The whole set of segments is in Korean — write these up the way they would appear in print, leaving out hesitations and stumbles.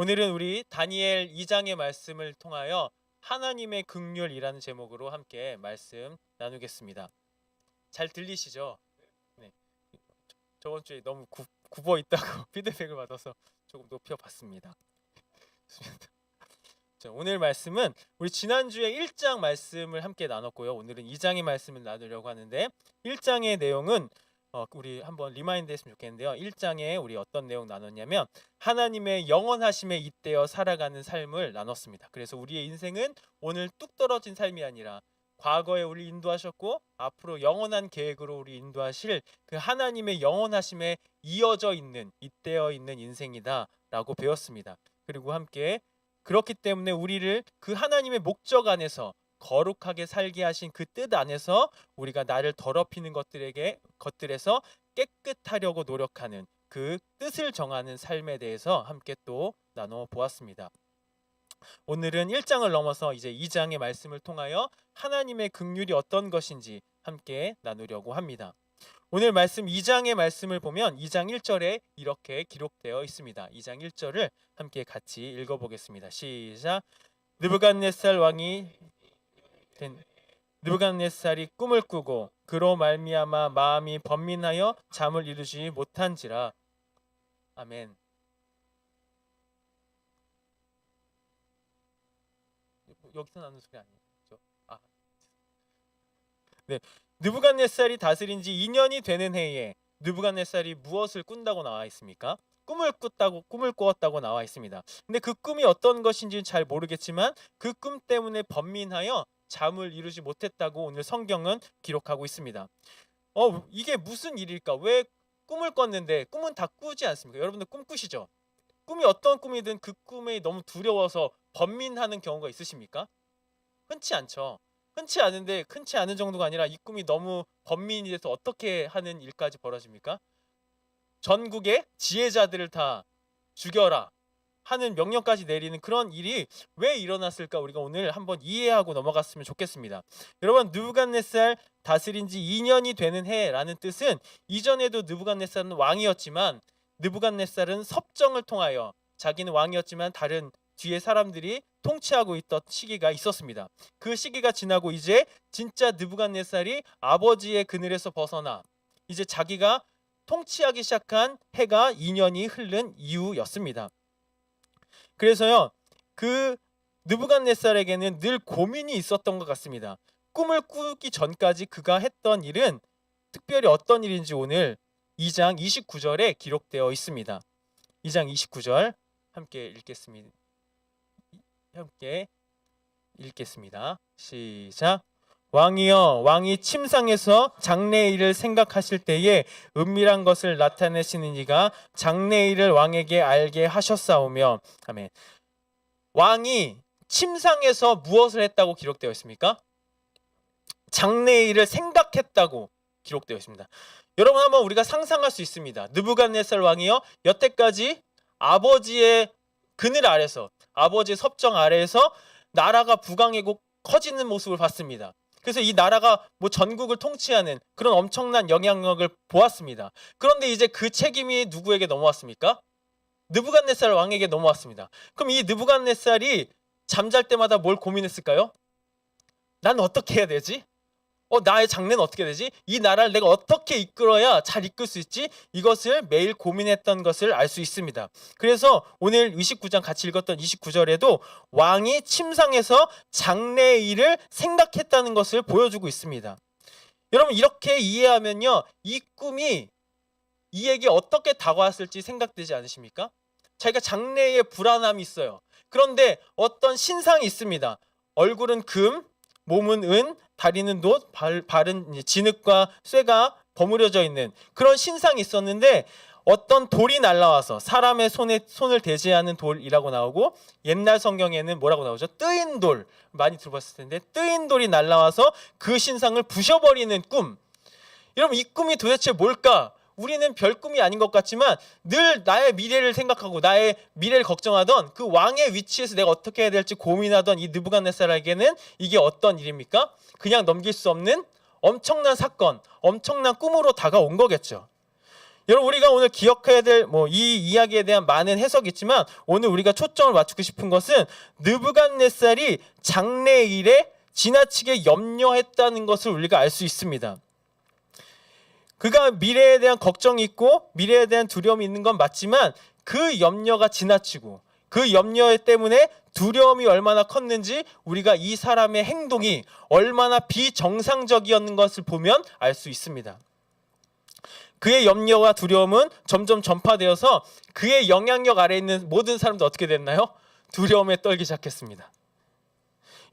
오늘은 우리 다니엘 2장의 말씀을 통하여 하나님의 긍휼이라는 제목으로 함께 말씀 나누겠습니다. 잘 들리시죠? 네. 저번 주에 너무 굽어 있다고 피드백을 받아서 조금 높여봤습니다. 오늘 말씀은 우리 지난주에 1장 말씀을 함께 나눴고요. 오늘은 2장의 말씀을 나누려고 하는데 1장의 내용은 우리 한번 리마인드 했으면 좋겠는데요. 1장에 우리 어떤 내용 나눴냐면 하나님의 영원하심에 잇대어 살아가는 삶을 나눴습니다. 그래서 우리의 인생은 오늘 뚝 떨어진 삶이 아니라 과거에 우리 인도하셨고 앞으로 영원한 계획으로 우리 인도하실 그 하나님의 영원하심에 이어져 있는 잇대어 있는 인생이다라고 배웠습니다. 그리고 함께 그렇기 때문에 우리를 그 하나님의 목적 안에서 거룩하게 살게 하신 그 뜻 안에서 우리가 나를 더럽히는 것들에서 깨끗하려고 노력하는 그 뜻을 정하는 삶에 대해서 함께 또 나눠 보았습니다. 오늘은 1장을 넘어서 이제 2장의 말씀을 통하여 하나님의 긍휼이 어떤 것인지 함께 나누려고 합니다. 오늘 말씀 2장의 말씀을 보면 2장 1절에 이렇게 기록되어 있습니다. 2장 1절을 함께 같이 읽어보겠습니다. 시작. 느부갓네살이 꿈을 꾸고 그로 말미암아 마음이 번민하여 잠을 이루지 못한지라. 아멘. 여기서 나는 소리 아니죠? 네. 느부갓네살이 다스린 지 2년이 되는 해에 느부갓네살이 무엇을 꾼다고 나와 있습니까? 꿈을 꾸었다고 나와 있습니다. 근데 그 꿈이 어떤 것인지는 잘 모르겠지만 그 꿈 때문에 번민하여 잠을 이루지 못했다고 오늘 성경은 기록하고 있습니다. 이게 무슨 일일까? 왜 꿈을 꿨는데 꿈은 다 꾸지 않습니까? 여러분들 꿈 꾸시죠? 꿈이 어떤 꿈이든 그 꿈이 너무 두려워서 번민하는 경우가 있으십니까? 흔치 않죠. 흔치 않은 정도가 아니라 이 꿈이 너무 번민이 돼서 어떻게 하는 일까지 벌어집니까? 전국의 지혜자들을 다 죽여라 하는 명령까지 내리는 그런 일이 왜 일어났을까 우리가 오늘 한번 이해하고 넘어갔으면 좋겠습니다. 여러분, 느부갓네살 다스린 지 2년이 되는 해라는 뜻은 이전에도 느부갓네살은 왕이었지만 느부갓네살은 섭정을 통하여 자기는 왕이었지만 다른 뒤에 사람들이 통치하고 있던 시기가 있었습니다. 그 시기가 지나고 이제 진짜 느부갓네살이 아버지의 그늘에서 벗어나 이제 자기가 통치하기 시작한 해가 2년이 흐른 이후였습니다. 그래서요, 그 느부갓네살에게는 늘 고민이 있었던 것 같습니다. 꿈을 꾸기 전까지 그가 했던 일은 특별히 어떤 일인지 오늘 2장 29절에 기록되어 있습니다. 2장 29절 함께 읽겠습니다. 시작. 왕이여, 왕이 침상에서 장래의 일을 생각하실 때에 은밀한 것을 나타내시는 이가 장래의 일을 왕에게 알게 하셨사오며. 아멘. 왕이 침상에서 무엇을 했다고 기록되어 있습니까? 장래의 일을 생각했다고 기록되어 있습니다. 여러분, 한번 우리가 상상할 수 있습니다. 느부갓네살 왕이요, 여태까지 아버지의 그늘 아래서, 아버지의 섭정 아래에서 나라가 부강하고 커지는 모습을 봤습니다. 그래서 이 나라가 전국을 통치하는 그런 엄청난 영향력을 보았습니다. 그런데 이제 그 책임이 누구에게 넘어왔습니까? 느부갓네살 왕에게 넘어왔습니다. 그럼 이 느부갓네살이 잠잘 때마다 뭘 고민했을까요? 난 어떻게 해야 되지? 나의 장래는 어떻게 되지? 이 나라를 내가 어떻게 이끌어야 잘 이끌 수 있지? 이것을 매일 고민했던 것을 알 수 있습니다. 그래서 오늘 29장 같이 읽었던 29절에도 왕이 침상에서 장래의 일을 생각했다는 것을 보여주고 있습니다. 여러분, 이렇게 이해하면요, 이 꿈이 이에게 어떻게 다가왔을지 생각되지 않으십니까? 자기가 장래에 불안함이 있어요. 그런데 어떤 신상이 있습니다. 얼굴은 금, 몸은 은, 다리는 놋, 발은 진흙과 쇠가 버무려져 있는 그런 신상이 있었는데 어떤 돌이 날라와서 사람의 손을 대지 않은 돌이라고 나오고, 옛날 성경에는 뭐라고 나오죠? 뜨인 돌, 많이 들어봤을 텐데 뜨인 돌이 날라와서 그 신상을 부셔버리는 꿈. 여러분, 이 꿈이 도대체 뭘까? 우리는 별 꿈이 아닌 것 같지만 늘 나의 미래를 생각하고 나의 미래를 걱정하던 그 왕의 위치에서 내가 어떻게 해야 될지 고민하던 이 느부갓네살에게는 이게 어떤 일입니까? 그냥 넘길 수 없는 엄청난 사건, 엄청난 꿈으로 다가온 거겠죠. 여러분 우리가 오늘 기억해야 될 이 이야기에 대한 많은 해석이 있지만 오늘 우리가 초점을 맞추고 싶은 것은 느부갓네살이 장래일에 지나치게 염려했다는 것을 우리가 알 수 있습니다. 그가 미래에 대한 걱정이 있고 미래에 대한 두려움이 있는 건 맞지만 그 염려가 지나치고 그 염려 때문에 두려움이 얼마나 컸는지 우리가 이 사람의 행동이 얼마나 비정상적이었는 것을 보면 알 수 있습니다. 그의 염려와 두려움은 점점 전파되어서 그의 영향력 아래에 있는 모든 사람도 어떻게 됐나요? 두려움에 떨기 시작했습니다.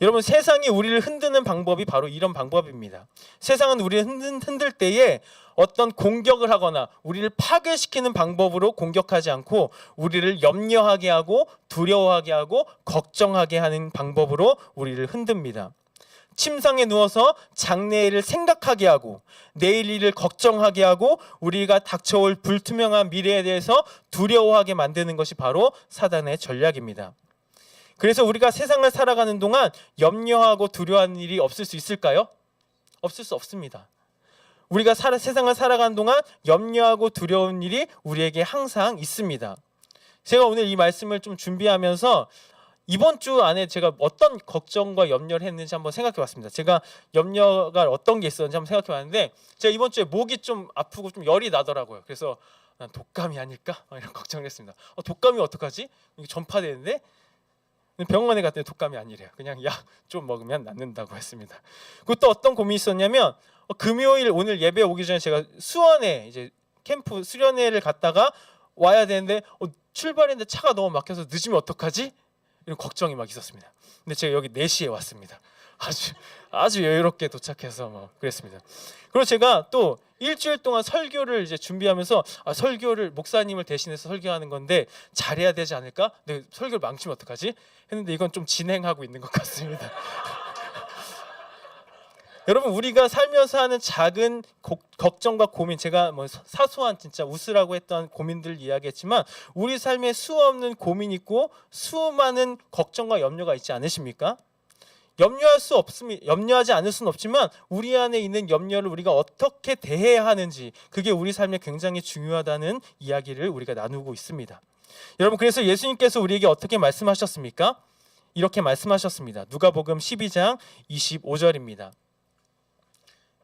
여러분 세상이 우리를 흔드는 방법이 바로 이런 방법입니다. 세상은 우리를 흔들 때에 어떤 공격을 하거나 우리를 파괴시키는 방법으로 공격하지 않고 우리를 염려하게 하고 두려워하게 하고 걱정하게 하는 방법으로 우리를 흔듭니다. 침상에 누워서 장래일을 생각하게 하고 내일 일을 걱정하게 하고 우리가 닥쳐올 불투명한 미래에 대해서 두려워하게 만드는 것이 바로 사단의 전략입니다. 그래서 우리가 세상을 살아가는 동안 염려하고 두려워하는 일이 없을 수 있을까요? 없을 수 없습니다. 우리가 세상을 살아가는 동안 염려하고 두려운 일이 우리에게 항상 있습니다. 제가 오늘 이 말씀을 좀 준비하면서 이번 주 안에 제가 어떤 걱정과 염려를 했는지 한번 생각해 봤습니다. 제가 염려가 어떤 게 있었는지 한번 생각해 봤는데 제가 이번 주에 목이 좀 아프고 좀 열이 나더라고요. 그래서 난 독감이 아닐까? 이런 걱정을 했습니다. 독감이 어떡하지? 이게 전파되는데? 병원에 갔더니 독감이 아니래요. 그냥 약 좀 먹으면 낫는다고 했습니다. 그리고 또 어떤 고민이 있었냐면 금요일 오늘 예배 오기 전에 제가 수원에 이제 캠프 수련회를 갔다가 와야 되는데 출발했는데 차가 너무 막혀서 늦으면 어떡하지? 이런 걱정이 막 있었습니다. 근데 제가 여기 4시에 왔습니다. 아주 여유롭게 도착해서 그랬습니다. 그리고 제가 또 일주일 동안 설교를 이제 준비하면서 설교를 목사님을 대신해서 설교하는 건데 잘해야 되지 않을까? 근데 설교를 망치면 어떡하지? 했는데 이건 좀 진행하고 있는 것 같습니다. 여러분 우리가 살면서 하는 작은 걱정과 고민, 제가 사소한 진짜 웃으라고 했던 고민들 이야기했지만 우리 삶에 수없는 고민이 있고 수많은 걱정과 염려가 있지 않으십니까? 염려하지 않을 수는 없지만 우리 안에 있는 염려를 우리가 어떻게 대해야 하는지 그게 우리 삶에 굉장히 중요하다는 이야기를 우리가 나누고 있습니다. 여러분 그래서 예수님께서 우리에게 어떻게 말씀하셨습니까? 이렇게 말씀하셨습니다. 누가복음 12장 25절입니다.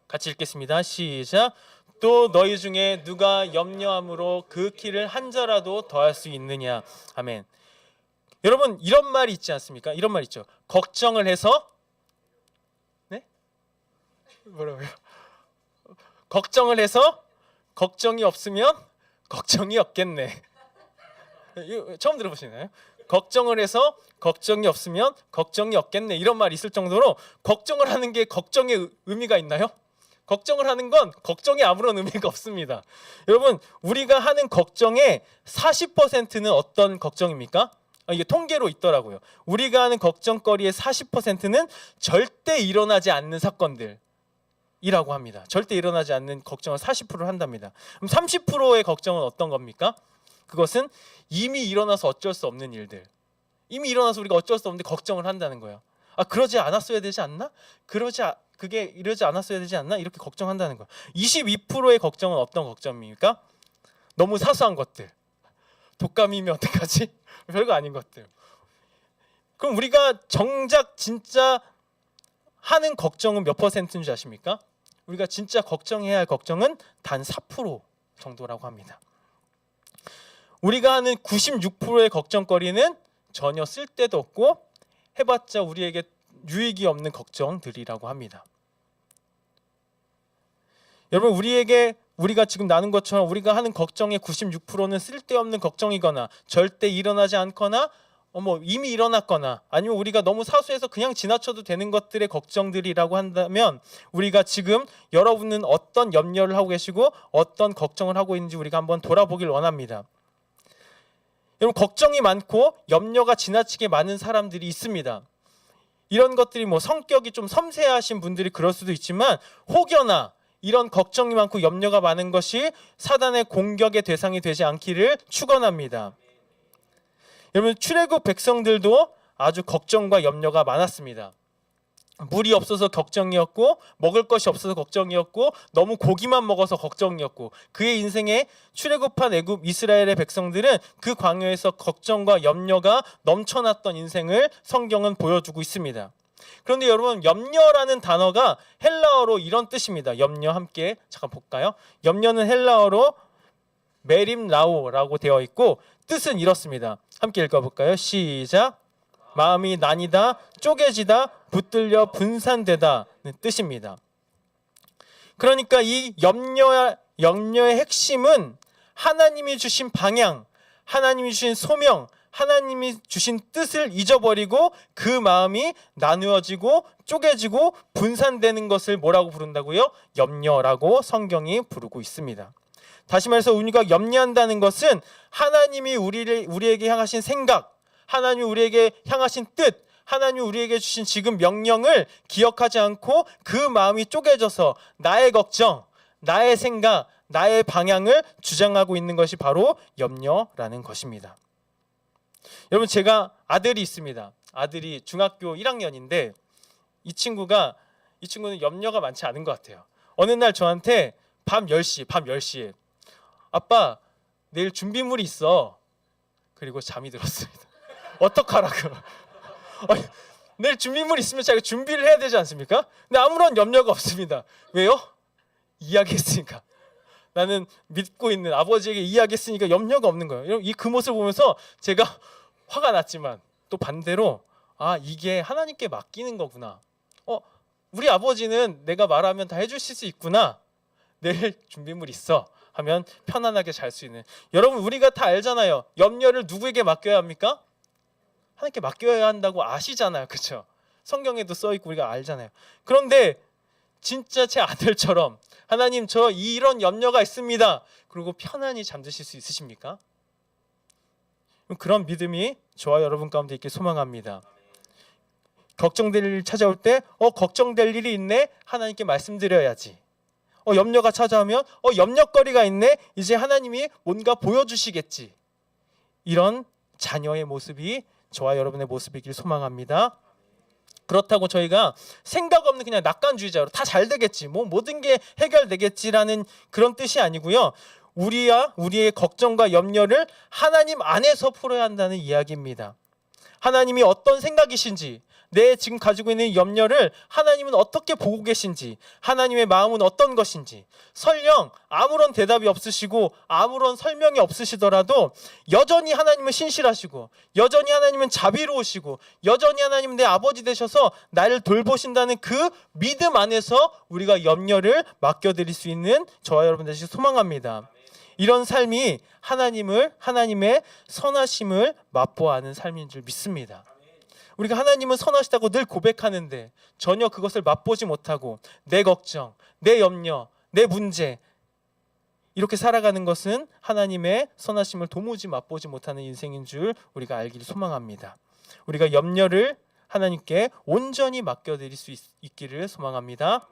같이 읽겠습니다. 시작. 또 너희 중에 누가 염려함으로 그 키를 한 자라도 더할 수 있느냐. 아멘. 여러분 이런 말이 있지 않습니까? 이런 말 있죠. 걱정을 해서 네? 뭐라고요? 걱정을 해서 걱정이 없으면 걱정이 없겠네. 이거 처음 들어보시나요? 걱정을 해서 걱정이 없으면 걱정이 없겠네. 이런 말이 있을 정도로 걱정을 하는 게 걱정의 의미가 있나요? 걱정을 하는 건 걱정이 아무런 의미가 없습니다. 여러분 우리가 하는 걱정의 40%는 어떤 걱정입니까? 이게 통계로 있더라고요. 우리가 하는 걱정거리의 40%는 절대 일어나지 않는 사건들이라고 합니다. 절대 일어나지 않는 걱정을 40%를 한답니다. 그럼 30%의 걱정은 어떤 겁니까? 그것은 이미 일어나서 어쩔 수 없는 일들. 이미 일어나서 우리가 어쩔 수 없는데 걱정을 한다는 거예요. 그러지 않았어야 되지 않나? 그게 이러지 않았어야 되지 않나? 이렇게 걱정한다는 거예요. 22%의 걱정은 어떤 걱정입니까? 너무 사소한 것들. 독감이면 어떡하지? 별거 아닌 것들. 그럼 우리가 정작 진짜 하는 걱정은 몇 퍼센트인 줄 아십니까? 우리가 진짜 걱정해야 할 걱정은 단 4% 정도라고 합니다. 우리가 하는 96%의 걱정거리는 전혀 쓸데도 없고 해봤자 우리에게 유익이 없는 걱정들이라고 합니다. 여러분 우리가 지금 나눈 것처럼 우리가 하는 걱정의 96%는 쓸데없는 걱정이거나 절대 일어나지 않거나 이미 일어났거나 아니면 우리가 너무 사소해서 그냥 지나쳐도 되는 것들의 걱정들이라고 한다면 우리가 지금 여러분은 어떤 염려를 하고 계시고 어떤 걱정을 하고 있는지 우리가 한번 돌아보길 원합니다. 여러분 걱정이 많고 염려가 지나치게 많은 사람들이 있습니다. 이런 것들이 성격이 좀 섬세하신 분들이 그럴 수도 있지만 혹여나 이런 걱정이 많고 염려가 많은 것이 사단의 공격의 대상이 되지 않기를 축원합니다. 여러분 출애굽 백성들도 아주 걱정과 염려가 많았습니다. 물이 없어서 걱정이었고 먹을 것이 없어서 걱정이었고 너무 고기만 먹어서 걱정이었고 그의 인생에 출애굽한 애굽 이스라엘의 백성들은 그 광야에서 걱정과 염려가 넘쳐났던 인생을 성경은 보여주고 있습니다. 그런데 여러분, 염려라는 단어가 헬라어로 이런 뜻입니다. 염려 함께 잠깐 볼까요? 염려는 헬라어로 메림라오라고 되어 있고 뜻은 이렇습니다. 함께 읽어볼까요? 시작. 마음이 나뉘다, 쪼개지다, 붙들려 분산되다는 뜻입니다. 그러니까 이 염려의 핵심은 하나님이 주신 방향, 하나님이 주신 소명, 하나님이 주신 뜻을 잊어버리고 그 마음이 나누어지고 쪼개지고 분산되는 것을 뭐라고 부른다고요? 염려라고 성경이 부르고 있습니다. 다시 말해서 우리가 염려한다는 것은 하나님이 우리에게 향하신 생각, 하나님이 우리에게 향하신 뜻, 하나님이 우리에게 주신 지금 명령을 기억하지 않고 그 마음이 쪼개져서 나의 걱정, 나의 생각, 나의 방향을 주장하고 있는 것이 바로 염려라는 것입니다. 여러분, 제가 아들이 있습니다. 아들이 중학교 1학년인데 이 친구는 염려가 많지 않은 것 같아요. 어느 날 저한테 밤 10시에 아빠, 내일 준비물이 있어. 그리고 잠이 들었습니다. 어떡하라고. 내일 준비물 있으면 자기가 준비를 해야 되지 않습니까? 근데 아무런 염려가 없습니다. 왜요? 이야기했으니까. 나는 믿고 있는 아버지에게 이야기했으니까 염려가 없는 거예요. 그 모습을 보면서 제가 화가 났지만 또 반대로 이게 하나님께 맡기는 거구나. 우리 아버지는 내가 말하면 다 해주실 수 있구나. 내일 준비물 있어 하면 편안하게 잘 수 있는. 여러분, 우리가 다 알잖아요. 염려를 누구에게 맡겨야 합니까? 하나님께 맡겨야 한다고 아시잖아요. 그렇죠? 성경에도 써있고 우리가 알잖아요. 그런데 진짜 제 아들처럼 하나님, 저 이런 염려가 있습니다. 그리고 편안히 잠드실 수 있으십니까? 그런 믿음이 저와 여러분 가운데 있길 소망합니다. 걱정될 일 찾아올 때 걱정될 일이 있네. 하나님께 말씀드려야지. 염려가 찾아오면 염려거리가 있네. 이제 하나님이 뭔가 보여주시겠지. 이런 자녀의 모습이 저와 여러분의 모습이길 소망합니다. 그렇다고 저희가 생각 없는 그냥 낙관주의자로 다 잘 되겠지, 모든 게 해결되겠지라는 그런 뜻이 아니고요. 우리의 걱정과 염려를 하나님 안에서 풀어야 한다는 이야기입니다. 하나님이 어떤 생각이신지, 내 지금 가지고 있는 염려를 하나님은 어떻게 보고 계신지, 하나님의 마음은 어떤 것인지, 설령 아무런 대답이 없으시고 아무런 설명이 없으시더라도 여전히 하나님은 신실하시고 여전히 하나님은 자비로우시고 여전히 하나님은 내 아버지 되셔서 나를 돌보신다는 그 믿음 안에서 우리가 염려를 맡겨드릴 수 있는 저와 여러분 되시길 소망합니다. 이런 삶이 하나님의 선하심을 맛보아하는 삶인 줄 믿습니다. 우리가 하나님은 선하시다고 늘 고백하는데 전혀 그것을 맛보지 못하고 내 걱정, 내 염려, 내 문제, 이렇게 살아가는 것은 하나님의 선하심을 도무지 맛보지 못하는 인생인 줄 우리가 알기를 소망합니다. 우리가 염려를 하나님께 온전히 맡겨드릴 수 있기를 소망합니다.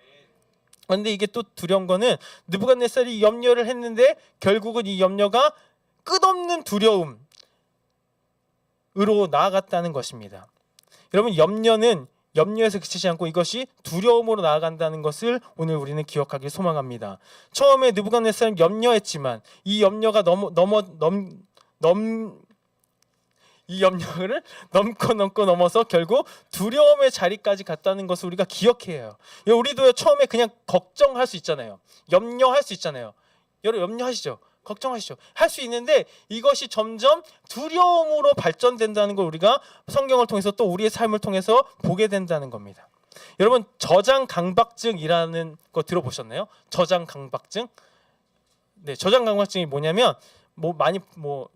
그런데 이게 또 두려운 거는 느부갓네살이 염려를 했는데 결국은 이 염려가 끝없는 두려움으로 나아갔다는 것입니다. 여러분, 염려에서 그치지 않고 이것이 두려움으로 나아간다는 것을 오늘 우리는 기억하길 소망합니다. 처음에 느부갓네살은 염려했지만 이 염려가 이 염려를 넘어서 결국 두려움의 자리까지 갔다는 것을 우리가 기억해야 해요. 우리도 처음에 그냥 걱정할 수 있잖아요. 염려할 수 있잖아요. 여러분, 염려하시죠? 걱정하시죠. 할 수 있는데 이것이 점점 두려움으로 발전된다는 걸 우리가 성경을 통해서 또 우리의 삶을 통해서 보게 된다는 겁니다. 여러분, 저장강박증이라는 거 들어보셨나요? 저장강박증? 네, 저장강박증이 뭐냐면 많이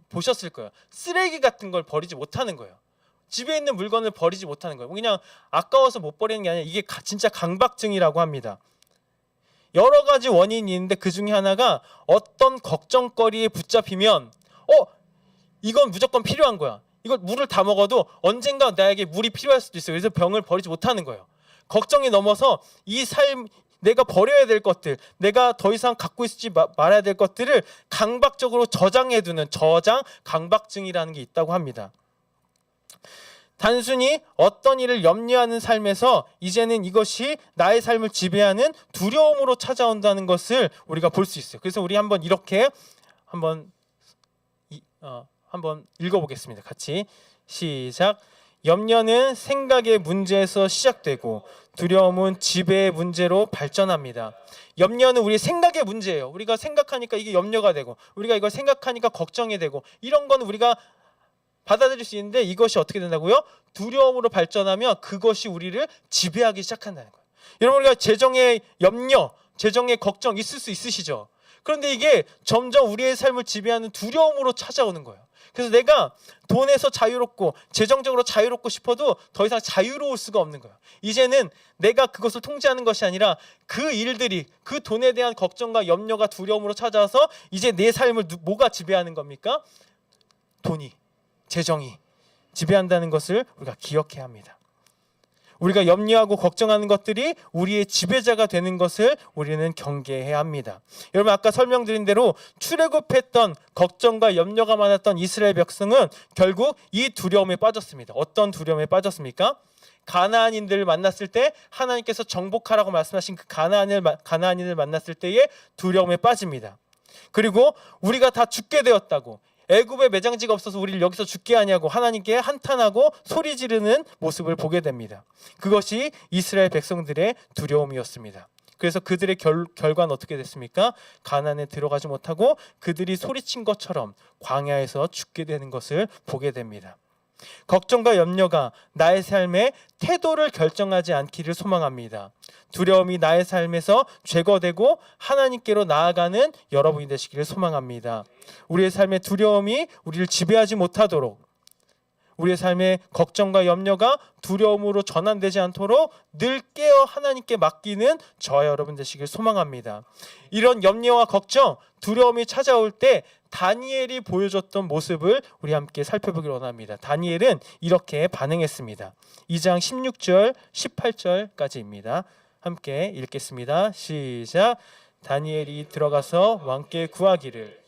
보셨을 거예요. 쓰레기 같은 걸 버리지 못하는 거예요. 집에 있는 물건을 버리지 못하는 거예요. 그냥 아까워서 못 버리는 게 아니라 이게 진짜 강박증이라고 합니다. 여러 가지 원인이 있는데 그 중에 하나가 어떤 걱정거리에 붙잡히면 이건 무조건 필요한 거야. 이걸 물을 다 먹어도 언젠가 나에게 물이 필요할 수도 있어요. 그래서 병을 버리지 못하는 거예요. 걱정이 넘어서 이 삶, 내가 버려야 될 것들, 내가 더 이상 갖고 있지 말아야 될 것들을 강박적으로 저장해두는 저장 강박증이라는 게 있다고 합니다. 단순히 어떤 일을 염려하는 삶에서 이제는 이것이 나의 삶을 지배하는 두려움으로 찾아온다는 것을 우리가 볼 수 있어요. 그래서 우리 한번 이렇게 한번 읽어보겠습니다. 같이 시작. 염려는 생각의 문제에서 시작되고 두려움은 지배의 문제로 발전합니다. 염려는 우리 생각의 문제예요. 우리가 생각하니까 이게 염려가 되고, 우리가 이걸 생각하니까 걱정이 되고, 이런 건 우리가 받아들일 수 있는데, 이것이 어떻게 된다고요? 두려움으로 발전하면 그것이 우리를 지배하기 시작한다는 거예요. 여러분, 우리가 재정의 염려, 재정의 걱정 있을 수 있으시죠? 그런데 이게 점점 우리의 삶을 지배하는 두려움으로 찾아오는 거예요. 그래서 내가 돈에서 자유롭고 재정적으로 자유롭고 싶어도 더 이상 자유로울 수가 없는 거예요. 이제는 내가 그것을 통제하는 것이 아니라 그 일들이, 그 돈에 대한 걱정과 염려가 두려움으로 찾아와서 이제 내 삶을 뭐가 지배하는 겁니까? 돈이, 재정이 지배한다는 것을 우리가 기억해야 합니다. 우리가 염려하고 걱정하는 것들이 우리의 지배자가 되는 것을 우리는 경계해야 합니다. 여러분, 아까 설명드린 대로 출애굽했던 걱정과 염려가 많았던 이스라엘 백성은 결국 이 두려움에 빠졌습니다. 어떤 두려움에 빠졌습니까? 가나안인들을 만났을 때 하나님께서 정복하라고 말씀하신 그 가나안인을 만났을 때의 두려움에 빠집니다. 그리고 우리가 다 죽게 되었다고, 애굽에 매장지가 없어서 우리를 여기서 죽게 하냐고 하나님께 한탄하고 소리 지르는 모습을 보게 됩니다. 그것이 이스라엘 백성들의 두려움이었습니다. 그래서 그들의 결과는 어떻게 됐습니까? 가나안에 들어가지 못하고 그들이 소리친 것처럼 광야에서 죽게 되는 것을 보게 됩니다. 걱정과 염려가 나의 삶의 태도를 결정하지 않기를 소망합니다. 두려움이 나의 삶에서 제거되고 하나님께로 나아가는 여러분이 되시기를 소망합니다. 우리의 삶의 두려움이 우리를 지배하지 못하도록, 우리의 삶의 걱정과 염려가 두려움으로 전환되지 않도록 늘 깨어 하나님께 맡기는 저와 여러분 되시길 소망합니다. 이런 염려와 걱정, 두려움이 찾아올 때 다니엘이 보여줬던 모습을 우리 함께 살펴보길 원합니다. 다니엘은 이렇게 반응했습니다. 2장 16절, 18절까지입니다. 함께 읽겠습니다. 시작. 다니엘이 들어가서 왕께 구하기를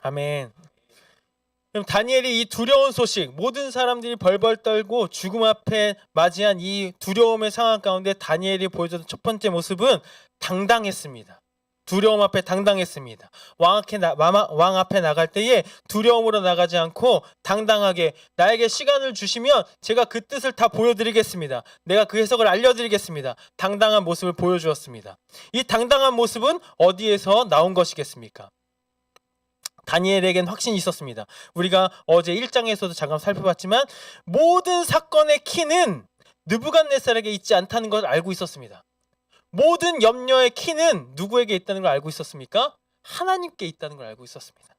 아멘. 그럼 다니엘이 이 두려운 소식, 모든 사람들이 벌벌 떨고 죽음 앞에 맞이한 이 두려움의 상황 가운데 다니엘이 보여줬던 첫 번째 모습은 당당했습니다. 두려움 앞에 당당했습니다. 왕 앞에 나갈 때에 두려움으로 나가지 않고 당당하게, 나에게 시간을 주시면 제가 그 뜻을 다 보여드리겠습니다. 내가 그 해석을 알려드리겠습니다. 당당한 모습을 보여주었습니다. 이 당당한 모습은 어디에서 나온 것이겠습니까? 다니엘에겐 확신이 있었습니다. 우리가 어제 1장에서도 잠깐 살펴봤지만 모든 사건의 키는 느부갓네살에게 있지 않다는 걸 알고 있었습니다. 모든 염려의 키는 누구에게 있다는 걸 알고 있었습니까? 하나님께 있다는 걸 알고 있었습니다.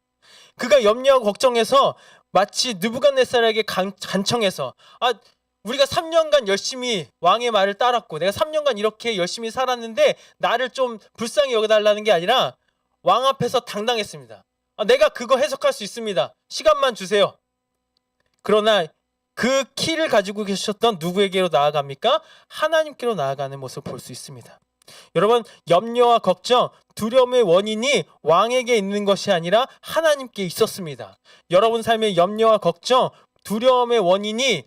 그가 염려하고 걱정해서 마치 느부갓네살에게 간청해서, 우리가 3년간 열심히 왕의 말을 따랐고 내가 3년간 이렇게 열심히 살았는데 나를 좀 불쌍히 여겨달라는 게 아니라 왕 앞에서 당당했습니다. 내가 그거 해석할 수 있습니다. 시간만 주세요. 그러나 그 키를 가지고 계셨던 누구에게로 나아갑니까? 하나님께로 나아가는 모습을 볼 수 있습니다. 여러분, 염려와 걱정, 두려움의 원인이 왕에게 있는 것이 아니라 하나님께 있었습니다. 여러분 삶의 염려와 걱정, 두려움의 원인이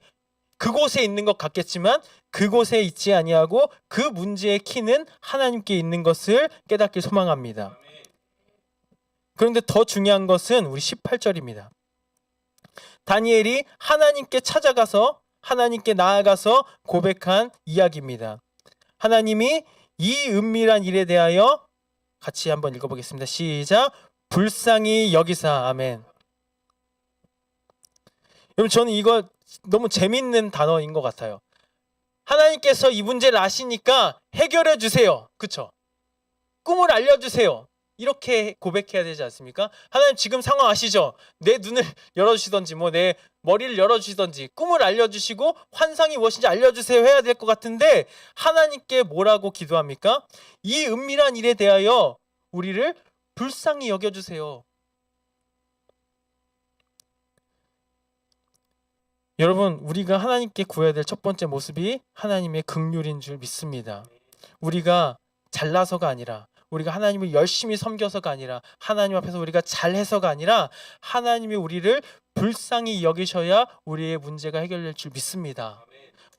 그곳에 있는 것 같겠지만 그곳에 있지 아니하고 그 문제의 키는 하나님께 있는 것을 깨닫길 소망합니다. 그런데 더 중요한 것은 우리 18절입니다. 다니엘이 하나님께 찾아가서 하나님께 나아가서 고백한 이야기입니다. 하나님이 이 은밀한 일에 대하여 같이 한번 읽어보겠습니다. 시작. 불쌍히 여기사. 아멘. 여러분, 저는 이거 너무 재밌는 단어인 것 같아요. 하나님께서 이 문제를 아시니까 해결해 주세요. 그쵸? 꿈을 알려주세요. 이렇게 고백해야 되지 않습니까? 하나님, 지금 상황 아시죠? 내 눈을 열어주시던지 내 머리를 열어주시던지 꿈을 알려주시고 환상이 무엇인지 알려주세요 해야 될 것 같은데 하나님께 뭐라고 기도합니까? 이 은밀한 일에 대하여 우리를 불쌍히 여겨주세요. 여러분, 우리가 하나님께 구해야 될 첫 번째 모습이 하나님의 긍휼인 줄 믿습니다. 우리가 잘나서가 아니라, 우리가 하나님을 열심히 섬겨서가 아니라, 하나님 앞에서 우리가 잘해서가 아니라 하나님이 우리를 불쌍히 여기셔야 우리의 문제가 해결될 줄 믿습니다.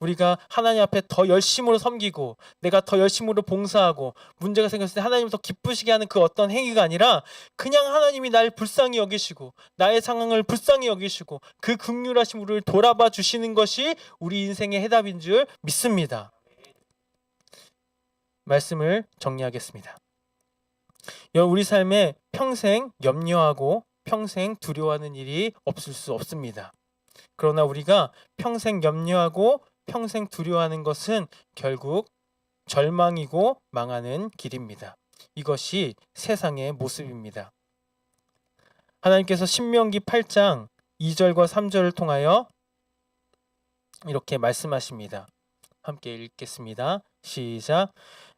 우리가 하나님 앞에 더 열심으로 섬기고 내가 더 열심으로 봉사하고 문제가 생겼을 때 하나님을 더 기쁘시게 하는 그 어떤 행위가 아니라 그냥 하나님이 날 불쌍히 여기시고 나의 상황을 불쌍히 여기시고 그 긍휼하심 우리를 돌아봐 주시는 것이 우리 인생의 해답인 줄 믿습니다. 말씀을 정리하겠습니다. 우리 삶에 평생 염려하고 평생 두려워하는 일이 없을 수 없습니다. 그러나 우리가 평생 염려하고 평생 두려워하는 것은 결국 절망이고 망하는 길입니다. 이것이 세상의 모습입니다. 하나님께서 신명기 8장 2절과 3절을 통하여 이렇게 말씀하십니다. 함께 읽겠습니다. 시작.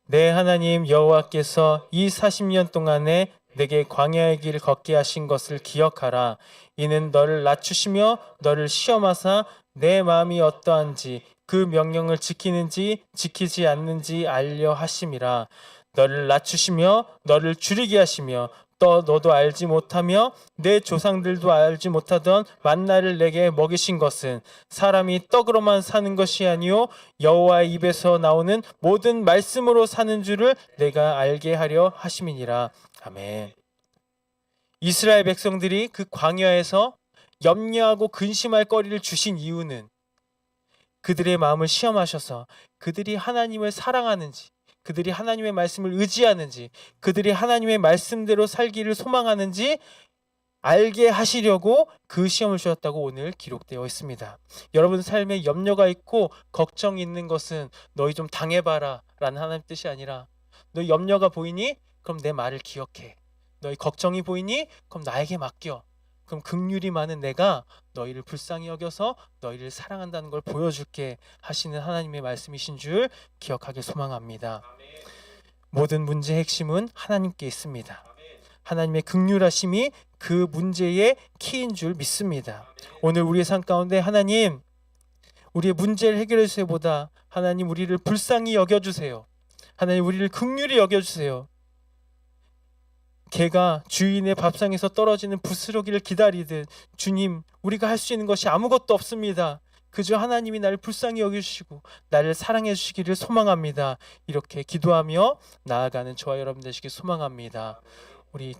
내 하나님 여호와께서 이 40년 동안에 내게 광야의 길 걷게 하신 것을 기억하라. 이는 너를 낮추시며 너를 시험하사 내 마음이 어떠한지 그 명령을 지키는지 지키지 않는지 알려 하심이라. 너를 낮추시며 너를 줄이게 하시며 또 너도 알지 못하며 내 조상들도 알지 못하던 만나를 내게 먹이신 것은 사람이 떡으로만 사는 것이 아니요 여호와의 입에서 나오는 모든 말씀으로 사는 줄을 내가 알게 하려 하심이니라. 아멘. 이스라엘 백성들이 그 광야에서 염려하고 근심할 거리를 주신 이유는 그들의 마음을 시험하셔서 그들이 하나님을 사랑하는지, 그들이 하나님의 말씀을 의지하는지, 그들이 하나님의 말씀대로 살기를 소망하는지 알게 하시려고 그 시험을 주셨다고 오늘 기록되어 있습니다. 여러분 삶에 염려가 있고 걱정이 있는 것은 너희 좀 당해봐라 라는 하나님의 뜻이 아니라 너희 염려가 보이니? 그럼 내 말을 기억해. 너희 걱정이 보이니? 그럼 나에게 맡겨. 그럼 긍휼이 많은 내가 너희를 불쌍히 여겨서 너희를 사랑한다는 걸 보여줄게 하시는 하나님의 말씀이신 줄 기억하길 소망합니다. 모든 문제의 핵심은 하나님께 있습니다. 하나님의 긍휼하심이 그 문제의 키인 줄 믿습니다. 오늘 우리의 삶 가운데 하나님 우리의 문제를 해결해 주세요보다 하나님 우리를 불쌍히 여겨주세요. 하나님 우리를 긍휼히 여겨주세요. 개가 주인의 밥상에서 떨어지는 부스러기를 기다리듯 주님 우리가 할 수 있는 것이 아무것도 없습니다. 그저 하나님이 나를 불쌍히 여겨주시고 나를 사랑해 주시기를 소망합니다. 이렇게 기도하며 나아가는 저와 여러분 되시길 소망합니다. 우리